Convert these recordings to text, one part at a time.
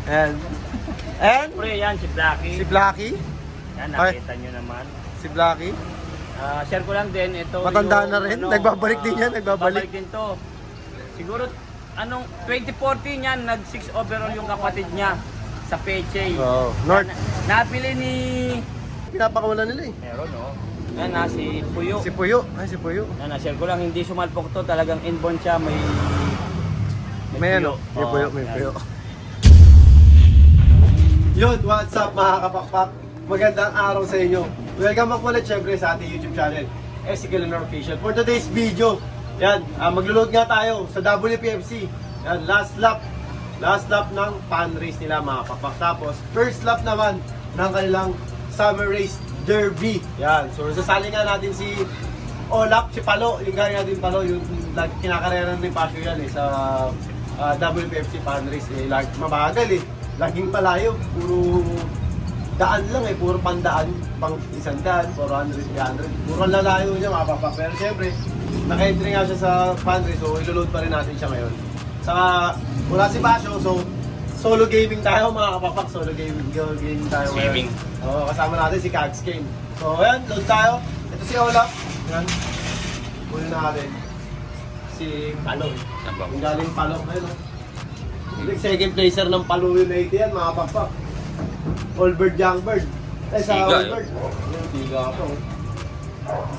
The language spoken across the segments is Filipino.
Ayan. And Pre, yan, si Blacky. si Blacky. Yan, nakita nyo naman. Si Blacky. Share ko lang din, ito Matanda yung, na rin? Nagbabalik din yan, nagbabalik. din to. Siguro, 2014 yan, nag-6 overall yung kapatid niya sa PHA. Oh, North. Napili ni... Pinapakawalan nila eh. Meron, no? Yan na, si Puyo. Si Puyo. Ay, si Puyo. Yan na, share ko lang, hindi sumalpok to. Talagang inborn siya, may May ano? May Oo, Puyo, may yan. Puyo. Yun, what's up mga kapakpak? Magandang araw sa inyo. Welcome back ulit syempre sa ating YouTube channel, SC Galanar Official. For today's video, yan, maglo-load nga tayo sa WPFC. Yan, last lap ng fan race nila mga kapakpak. Tapos, first lap naman ng kanilang summer race derby. Yan, so sasali nga natin si Olap, si Palo, yung gaya natin Palo, yung kinakareran ni Pasio yan sa WPFC fan race. Mabagal eh. Laging palayo, puro daan lang eh, puro pandaan, pang 100, 400, 300. Puro lalayo niya mga papa. Pero syempre, naka-entry nga siya sa fan race, so iloload pa rin natin siya ngayon. Saka, wala si Basyo, so solo gaming tayo mga kapapak. Solo gaming tayo ngayon. Gaming. Oo, kasama natin si Kags Game. So ayan, load tayo. Ito si Olaf. Yan. Kunin natin. Si Palo. Yung galing Palo. Ayun o. Second placer ng Palo United yan mga kapapak. All bird, young bird. Ay, sa Tiga, all bird. Yung tiga ako.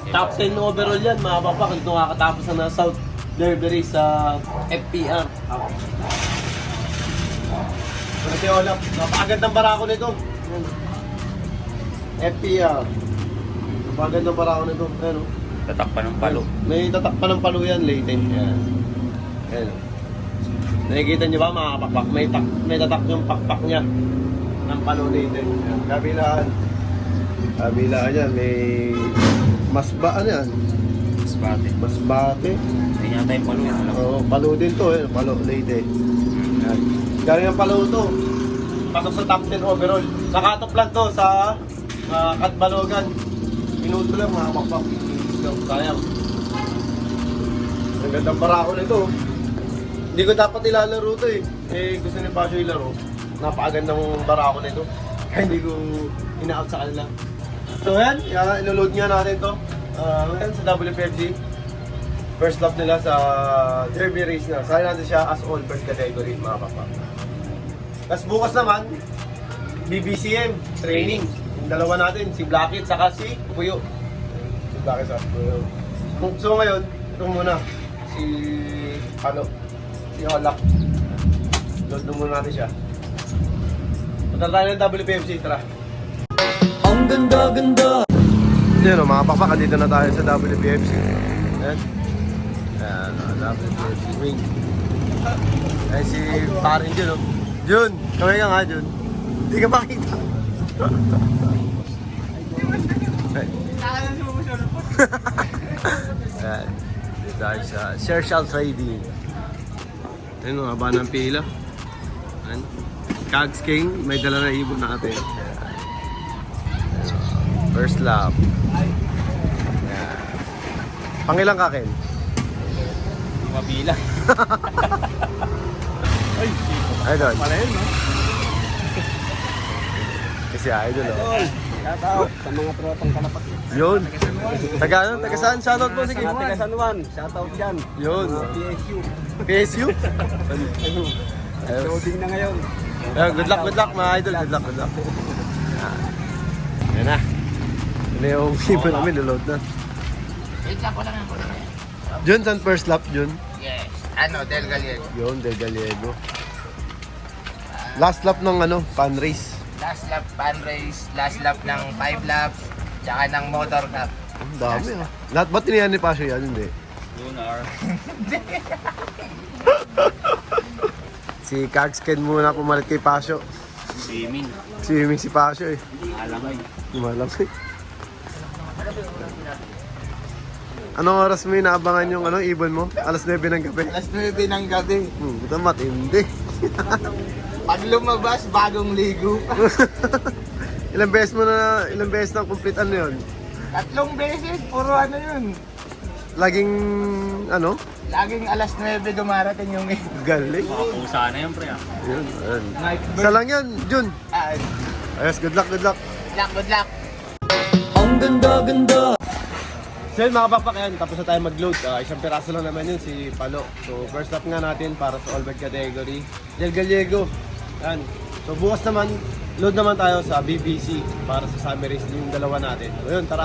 Top 10 overall yan mga kapapak. Ito nakakatapos na South Derby Race sa FPR. Pero si Olaf, napakagad ng barako nito. Yan. FPR. Napakagad ng barako nito. Ayan o. Tatakpan ng palo. May tatakpan ng palo yan, latent. Yan. Ayan o. Nakikita niyo ba mga kapakpak? May tatak yung pakpak niya ng palo latent. Yan. Kabilaan. Kabilaan yan. May masba, ano yan? Spate. Masbate. Hindi niya tayo palo yan. Oo, palo din to. Eh. Palo latent. Yan. Galing ang palo to. Pasok sa top 10 overall. Nakatop lang to sa Katbalogan. Minuto lang mga kapakpak. Sayang. Ang gandang barako nito. Hindi ko dapat ilalaro to eh. Gusto ni Pasio ilaro. Napakagandang barako nito. Kaya hindi ko ina-out sa kanila. So yan, iloload nga natin to. Ngayon sa WPFC. First lap nila sa derby race na. Sali natin siya as all bird category mga papa. Tapos bukas naman, BBCM training. Yung dalawa natin, si Blacky at saka si Puyo. Si Blacky at Puyo. So ngayon, ito muna. Si si Olap. Load na muna natin siya. Punta tayo ng WPFC, tara. Ang ganda-ganda! Yun o, mga pakpak, dito na tayo sa WPFC. Ayan. Ayan, WPFC wing. Ayan si Parin Jun o. Jun, kaway ka nga Jun. Hindi ka makita. Ayan. Dito tayo sa Social Trading. Ayun o, haba ng pila. Ayan. Kags King, may dala na ibon natin. First lap. Ayan. Pangilang ka, Ken? Mabila. Ay, Idol. pala yun, no? Kasi idol, o. Shout out sa mga tropang kalapat. Yun. Taga ano? Taga saan? Shoutout po, sige. Sa taga San Juan, shout out dyan. Yun. PSU. PSU? Ayos. Loading na ngayon. Ayun, good luck mga idol. Good luck. Ayan na. Ano yung ibon namin, lulod na. Isa ko lang ako. Jun, saan first lap, Jun? Yes. Ano, Del Gallego. Yun, Del Gallego. Last lap ng ano, fan race. Last lap fan race, last lap ng 5 laps, tsaka ng motor cup. Ang dami ah. Lahat ba tinihan ni Pasio yan? Hindi. Lunar. Si Kags Ken muna pumalit kay Pasio. Swimming. Swimming si Pasio eh. Alamay. Malamig. Anong oras mo inaabangan yung ano, ibon mo? Alas 9 ng gabi. Alas 9 ng gabi. Buta matindi. Pag lumabas, bagong ligo. Ilang beses na complete ano yun? 3 beses, puro ano yun. Laging ano? Laging alas 9 dumarating yung Galing. Pusa na yun, pre. Yun, ayun. Isa lang yan, Jun. Ayos, good luck, good luck. Good luck. So yun mga bakpak yan, tapos na tayo mag-load. Isang piraso lang naman yun, si Palo. So first lap nga natin para sa all-bird category. Del Gallego. Yan. So bukas naman, load naman tayo sa BBC para sa summer race yung dalawa natin. So yun, tara.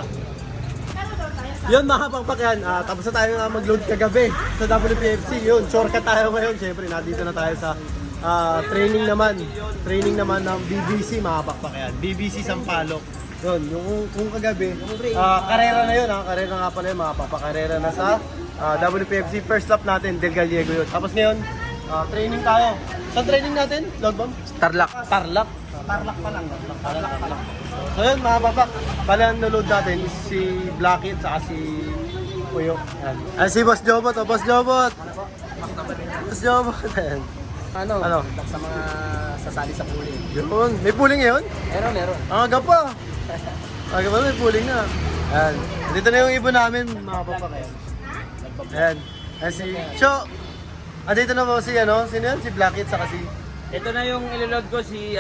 Yun mga bakpak yan, tapos na tayo nga mag-load kagabi sa WPFC. Yun, shortcut tayo ngayon. Siyempre, nandito na tayo sa training naman ng BBC mga bakpak yan. BBC Sampaloc. Yun, yung kung kagabi, karera na yun, karera nga pala yun, mga papakarera na sa WPFC. First lap natin, Del Gallego yun. Tapos ngayon, training tayo. Saan training natin, Lord Bomb? Tarlac. Tarlac pa lang. So yun, mga papak, pala ang naload natin is si Blackit at si Puyo. Yan. Ay, si Boss Jobot, Boss Jobot! Boss Jobot! Ano? Sa mga sasali sa pooling. Yun, may pooling ngayon? Meron. Ang aga pa! Aga pa, may pooling na. Yan. Dito na yung ibon namin, mga papak. Yan. Yan si Cho. Dito na po si sino yan? Si Blackit saka si... Ito na yung iloload ko si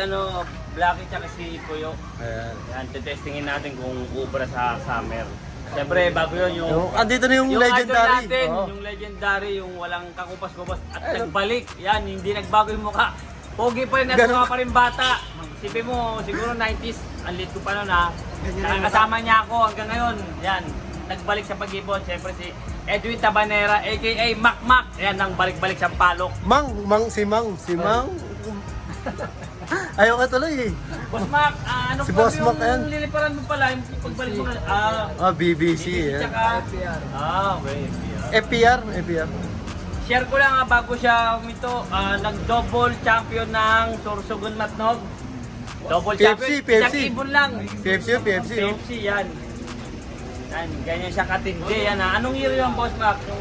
Blackie tsaka si Puyo. Ayan. Yan, testingin natin kung ubra sa summer. Siyempre, bago yun yung... Andito na yung legendary. Idol natin, Oo. yung legendary, yung walang kakupas-kupas at nagbalik. Yan, hindi nagbago yung mukha. Pogi pa rin at Ganun. mukha pa rin bata. Sipin mo, siguro 90s, ang lit ko pa nun ha. Nakakasama niya ako hanggang ngayon. Yan, nagbalik sa pag-ibon. Siyempre si Edwin Tabanera, aka Mac. Yan, ang balik-balik sa Palok. Si Mang. Ayaw ka tuloy eh. Boss Mac, ano Si pa Boss Mac, yan. yung liliparan mo pala, yung pagbalik mo na, BBC. tsaka, okay, FPR. share ko lang bago siya umito, nag-double champion ng Sorsogon Matnog. Double champion, isang ibon lang. PFC. PFC, yan. Yan, ganyan siya katindi. Yan, anong year yung Boss Mac? Yung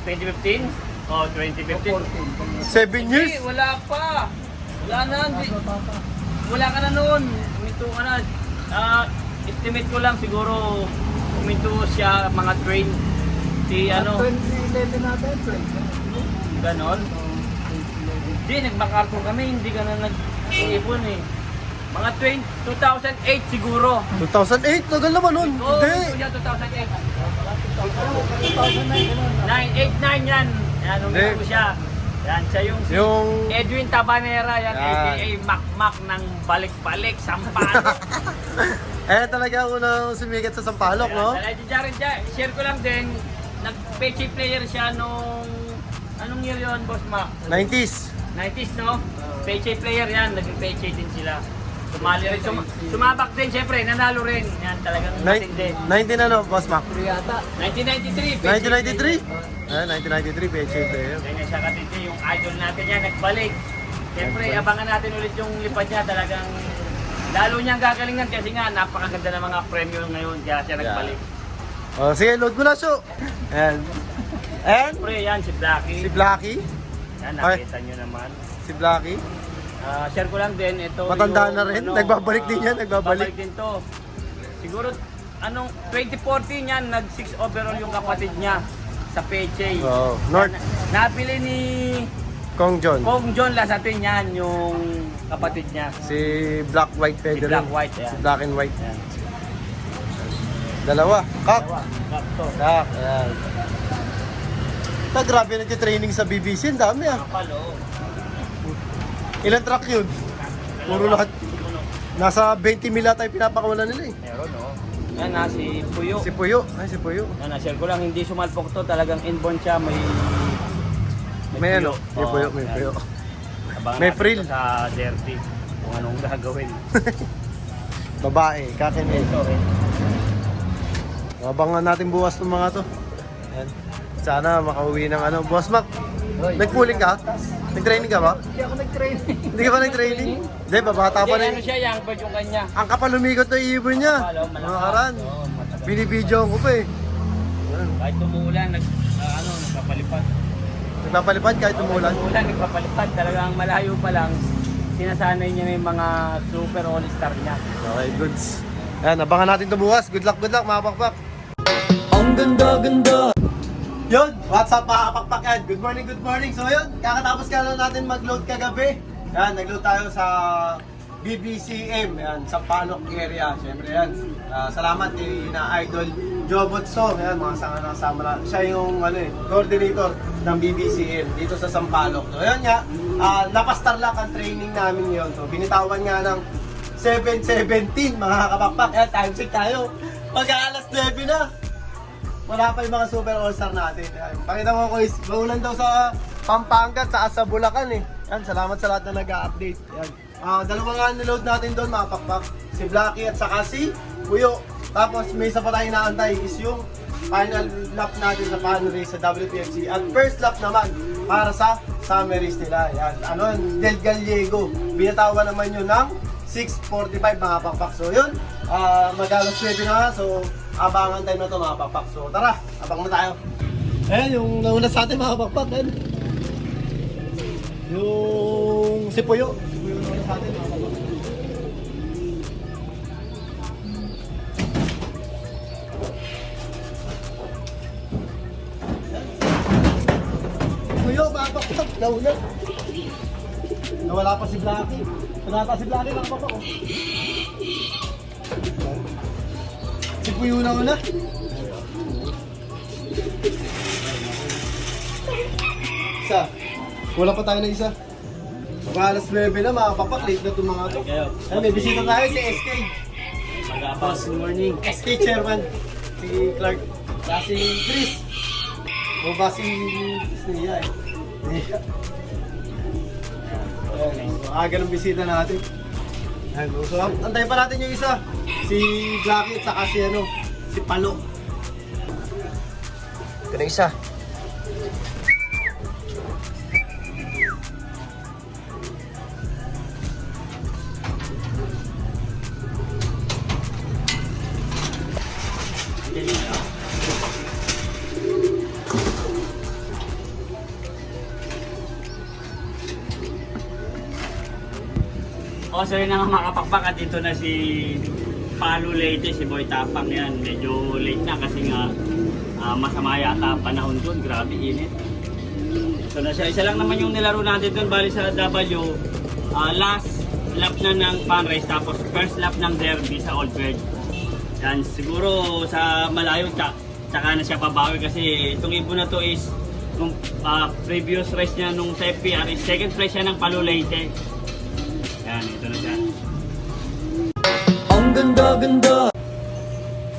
2015? Oh, 2015. 7 years? Hindi, wala pa. Wala na. Wala ka na noon. Umito ka na. Estimate ko lang siguro umito siya mga train. Si 2011 natin, ganon. Hindi, nag-MacArthur kami. Hindi ka na nag-iipon eh. Mga 2008 siguro. 2008? Tagal naman nun. Oo, Hindi. umito siya 2008. 8-9 yan. Yan, umito siya. Yan, siya yung Edwin Tabanera, yan, aka Mac ng balik-balik, Sampaloc. Talaga ako na sumikat sa Sampaloc, no? Legendary dyan, share ko lang din, nag-PG player siya nung, anong year yun, Boss Mac? 90s. 90s, no? PG player yan, naging PG din sila. Sumali rin, sumabak din, syempre, nanalo rin. Yan, talagang matindi. 19 Boss Mac? 1993, PG 1993? 1993, PHA player. Ganyan siya katindi, yung idol natin yan, nagbalik. Siyempre, abangan natin ulit yung lipad niya, talagang lalo niyang gagalingan kasi nga napakaganda ng mga premyo ngayon, kaya siya nagbalik. Sige, load mo na, so. And Siyempre, yan, si Blackie. si Blacky. Yan, nakita niyo naman. Si Blacky. Share ko lang din, ito Matanda yung, na rin, nagbabalik din yan, nagbabalik. din to. Siguro, 2014 yan, nag-6 overall yung kapatid niya sa PHA. Oh, North. Napili ni Kong John. Kong John Lasatin yan, yung kapatid niya. Si Black White Feather. Black White, yan. Si Black and White. Yan. Dalawa. Kak. Sakto. Kak. Ayan. Grabe nag-training sa BBC. Ang dami ah. Palo. Ilan truck yun? Puro lahat. Nasa 20 mila tayo pinapakawalan nila eh. Meron, no? Yan na, si Puyo. Si Puyo. Ay, si Puyo. Yan na, share ko lang, hindi sumalpok to. Talagang inborn siya, may May puyo. ano? May Puyo. May yan. Puyo. Abangan May natin frill. to sa Dirty. Kung anong gagawin. Babae. Kakin eh. Ito, Abangan natin bukas ng mga to. Ayan. Sana makauwi ng ano. Boss Mac, nagpuling ka? Nag-training ka ba? Hindi ako nag-training. Hindi ka ba nag-training? Hindi, babata pa Hindi, rin. ano siya, young bird yung kanya. Ang kapal lumikot na ibon niya. Malakas. Mga karan. Oo, matagal. Binibidyo ko pa eh. Kahit tumuulan, nagpapalipad. Nagpapalipad kahit umulan. Tumuulan, nagpapalipad. Talagang malayo pa lang. Sinasanay niya na yung mga super all-star niya. Okay, goods. Ayan, abangan natin ito bukas. Good luck mga pakpak. Yun, what's up mga kapakpakan? Good morning, good morning. So yun, kakatapos ka lang natin mag-load kagabi. Yan, nag-load tayo sa BBCM, yan, sa Palok area. Siyempre yan, salamat kay na Idol Jobotso. Yan, mga kasama na. Siya yung coordinator ng BBCM dito sa Sampaloc. So yun nga, napastarlak ang training namin yun. So binitawan nga ng 7:17 mga kapakpak. Yan, time check tayo. Mag-aalas 9 na. Wala pa yung mga super all-star natin. Yan. Pakita mo ko is, baunan daw sa Pampanga at sa Bulacan eh. Yan, salamat sa lahat na nag-update. Yan. Dalawa nga niload natin doon mga pakpak. Si Blacky at saka si Puyo. Tapos may isa pa tayo naantay is yung final lap natin sa final race sa WPFC. At first lap naman para sa summer race nila. Yan. Del Gallego. Binatawan naman yun ng 6:45 mga pakpak. So yun, mag-alas 9 na. So abangan tayo na ito mga pakpak. So tara, abang na tayo. Ayan, yung nauna sa atin mga pakpak. Ayan. Yung si Puyo. Si Puyo nauna sa atin mga pakpak. Puyo mga pakpak, nauna. Nawala pa si Blacky. Wala pa si Blacky mga pakpak. Oh. Si Puyo na una. Isa. Wala pa tayo na isa. Alas 9 na mga papak. Late na itong mga ito. Ay, may bisita tayo si SK. Mag-apas. Good morning. SK chairman. Si Clark. Si Chris. O ba si Nia eh. Nia. Ayan. Aga ng bisita natin. Ayan. So, antayin pa natin yung isa. Si Blacky at saka si Palo. Ito na isa. O, so yun na nga mga kapakpak, dito na si Palo Leyte, si Boy Tapang yan. Medyo late na kasi nga masama yata ang panahon doon. Grabe, init. So na siya, isa lang naman yung nilaro natin doon, bali sa W. Last lap na ng fan race, tapos first lap ng derby sa Old Bird. Yan, siguro sa malayo, tsaka na siya pabawi kasi itong ibon na to is nung previous race niya nung sa FPR is second place siya ng Palo Leyte. Yan, ito na siya. Ang ganda-ganda!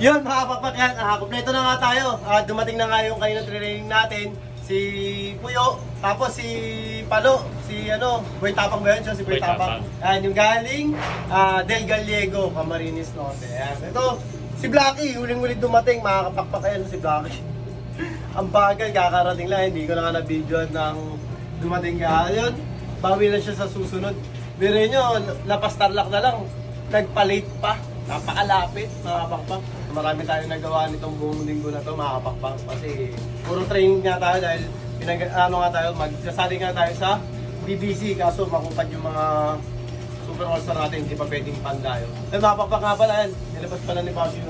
Yun mga kapakpak yan, kompleto na nga tayo. Dumating na nga yung kayo training natin. Si Puyo, tapos si Palo, si Boy Tapang ba yun? Siya si Boy Boy Tapang. Tapang. Yan, yung galing Del Gallego, Camarines Norte. Yan. Ito, si Blacky, huling-huling dumating, mga kapakpak yan si Blacky. Ang bagal, kakarating lang, hindi ko na nga na-videoan ng dumating ka. Yun, bawi lang siya sa susunod. Biro nyo, napastarlak na lang, nagpa-late pa, napakalapit, mga kapakpak. Marami tayong nagawa nitong buong linggo na to, mga kapakpak. Kasi puro training nga tayo dahil magsasali nga tayo sa BBC. Kaso makupad yung mga super all-star natin, hindi pa pwedeng pandayo. Eh mga kapakpak nga pala yan, nilabas pala ni Pasio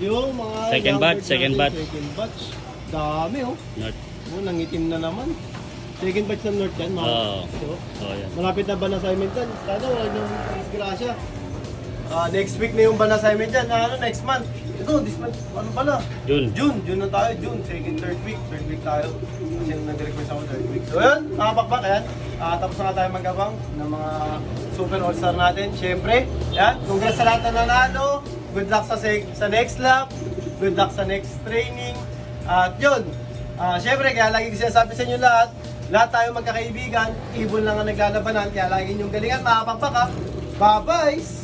yung mga Second batch. Second batch. Dami oh. North. Nangitim na naman. Second batch ng North yan, mga Oo. Yan. malapit na ban assignment yan. Sana wala niyong disgrasya. Next week na yung ban assignment yan. Next month. Ito, this month. Ano pala? June. June na tayo. June. Second, third week. Third week tayo. Kasi nag-request ako third week. So yun, mga pakpak. Ayan. Tapos na nga tayo mag-abang ng mga super all-star natin. Siyempre, yan. Congrats sa lahat na nanalo. Good luck sa next lap. Good luck sa next training. At yun. Siyempre, kaya lagi ko sinasabi sa inyo lahat tayo magkakaibigan, ibon lang ang naglalabanan, kaya lagi niyong galingan, mga pakpak ha. Bye-bye!